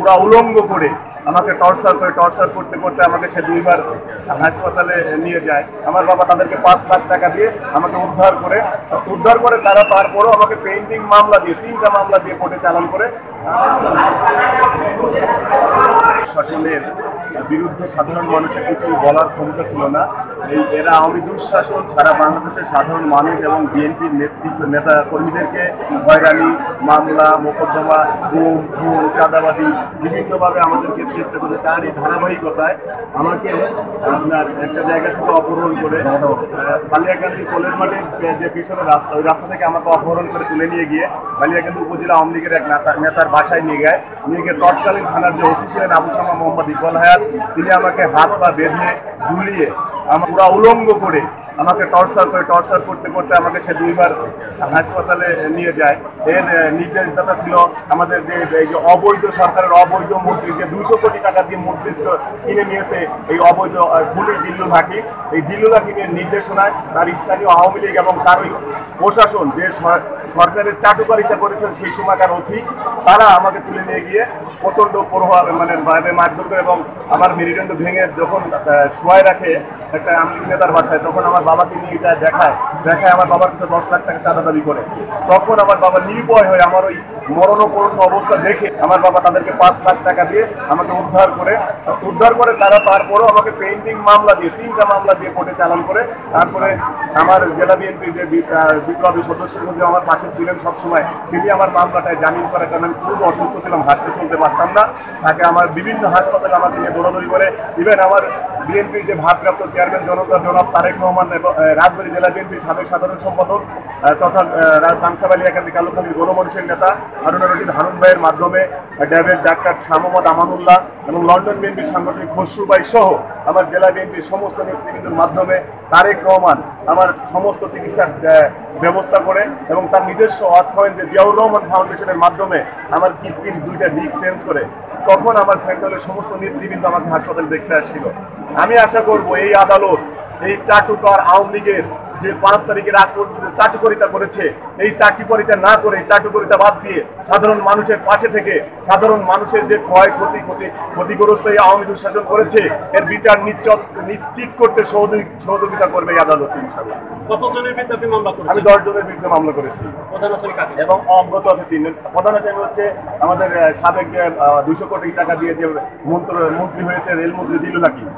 পুরা উলঙ্গ করে আমাকে টর্চার করতে করতে আমাকে সে 2বার হাসপাতালে নিয়ে যায়। আমার বাবা তাদেরকে 5 লাখ টাকা দিয়ে আমাকে উদ্ধার করে তারা তারপরেও আমাকে পেইন্টিং মামলা দিয়ে 3টা মামলা দিয়ে কোর্টে চালান করে। শাসনের বিরুদ্ধে সাধারণ মানুষের কিছু বলার ক্ষমতা ছিল না। এরা আওয়ামী দুঃশাসন সারা বাংলাদেশের সাধারণ মানুষ এবং বিএনপির নেতা কর্মীদেরকে হয়রানি, মামলা, মোকদ্দমা, গুম, খুন, চাঁদাবাদী বিভিন্নভাবে আমাদেরকে চেষ্টা করে। তারই ধারাবাহিকতায় আমাকে আপনার একটা জায়গা থেকে অপহরণ করে বালিয়াকান্দি কলেজ মাঠের যে পিছনে রাস্তা, ওই রাস্তা থেকে আমাকে অপহরণ করে তুলে নিয়ে গিয়ে বালিয়াকান্দি উপজেলা আওয়ামী লীগের এক নেতার বাসায় নিয়ে গিয়ে তৎকালীন থানার যে ওসি ছিলেন আবু সামা মোহাম্মদ ইকবাল হায়াত, তিনি আমাকে হাত পা বেঁধে ঝুলিয়ে আমার পুরা উলঙ্গ করে আমাকে টর্চার করতে করতে আমাকে সে 2বার হাসপাতালে নিয়ে যায়। এর নির্দেশদাতা ছিল আমাদের যে অবৈধ সরকারের অবৈধ মন্ত্রী, যে 200 কোটি টাকা দিয়ে মন্ত্রী কিনে নিয়েছে এই অবৈধ খুনি জিল্লুল হাকিম। এই জিল্লুল হাকিমের নির্দেশনায় তার স্থানীয় আওয়ামী লীগ এবং তার ওই প্রশাসন যে সরকারের চাটুকারিতা করেছেন সেই সময়কার অধিক, তারা আমাকে তুলে নিয়ে গিয়ে প্রচণ্ড মানে মারধর করে এবং আমার মেরুদণ্ড ভেঙে যখন শোয়ায় রাখে একটা আওয়ামী লীগ নেতার বাসায়, তখন আমার বাবাকে নিয়ে যায় দেখায় আমার বাবার কাছে 10 লাখ টাকা চাঁদা দাবি করে। তখন আমার বাবা নির্ভয় হয়ে আমার ওই মরণপূর্ণ অবস্থা দেখে আমার বাবা তাদেরকে 5 লাখ টাকা দিয়ে আমাকে উদ্ধার করে তারা তারপরেও আমাকে পেইন্টিং মামলা দিয়ে 3টা মামলা দিয়ে কোর্টে চালান করে। তারপরে আমার জেলা বিএনপির যে বিপ্লবী সদস্যের মধ্যে আমার পাশে ছিলেন সবসময়, তিনি আমার মামলাটায় জামিন করার কারণে আমি খুব অসুস্থ ছিলাম, হাঁটতে চলতে পারতাম না। তাকে আমার বিভিন্ন হাসপাতালে আমাকে নিয়ে দৌড়াদৌড়ি করে। ইভেন আমার বিএনপির যে ভারপ্রাপ্ত চেয়ারম্যান জনাব তারেক রহমান এবং রাজবাড়ী জেলা বিএনপির সাবেক সাধারণ সম্পাদক তথা বালিয়াকান্দি কালুখালীর গণমঞ্চের নেতা হারুনুর রশিদ হারুন ভাইয়ের মাধ্যমে ড্যাবের ডাক্তার মোহাম্মদ আমানুল্লাহ এবং লন্ডন বিএনপির সাংগঠনিক খসরু ভাই সহ আমার জেলা বিএনপির সমস্ত নেতৃবৃন্দের মাধ্যমে তারেক রহমান আমার সমস্ত চিকিৎসার ব্যবস্থা করে এবং তার নিজস্ব অর্থায়ন যে জিয়াউর রহমান ফাউন্ডেশনের মাধ্যমে আমার কিডনির 2টা ডিস্ক চেঞ্জ করে তখন আমার সেন্ট্রালের সমস্ত নেতৃবৃন্দ আমাকে হাসপাতালে দেখতে আসছিল। আমি আশা করব এই আদালত এই চাটুকার আওয়ামী লীগের যে 5 তারিখের আগ পর্যন্ত চাটুকারিতা করেছে, এই চাটুকারিতা না করে চাটুকারিতা বাদ দিয়ে সাধারণ মানুষের পাশে থেকে সাধারণ মানুষের যে ক্ষতিগ্রস্ত এই আওয়ামী দুঃশাসন করেছে এর বিচার নিশ্চিত করতে সহযোগিতা করবে এই আদালত ইনশাআল্লাহ। কতজনের বিরুদ্ধে আপনি মামলা করেছেন? আমি 10 জনের বিরুদ্ধে মামলা করেছি এবং অজ্ঞত আছে 3 জন। প্রধান আসামি হচ্ছে আমাদের সাবেক 200 কোটি টাকা দিয়ে যে মন্ত্রী হয়েছে রেলমন্ত্রী জিল্লুল হাকিম।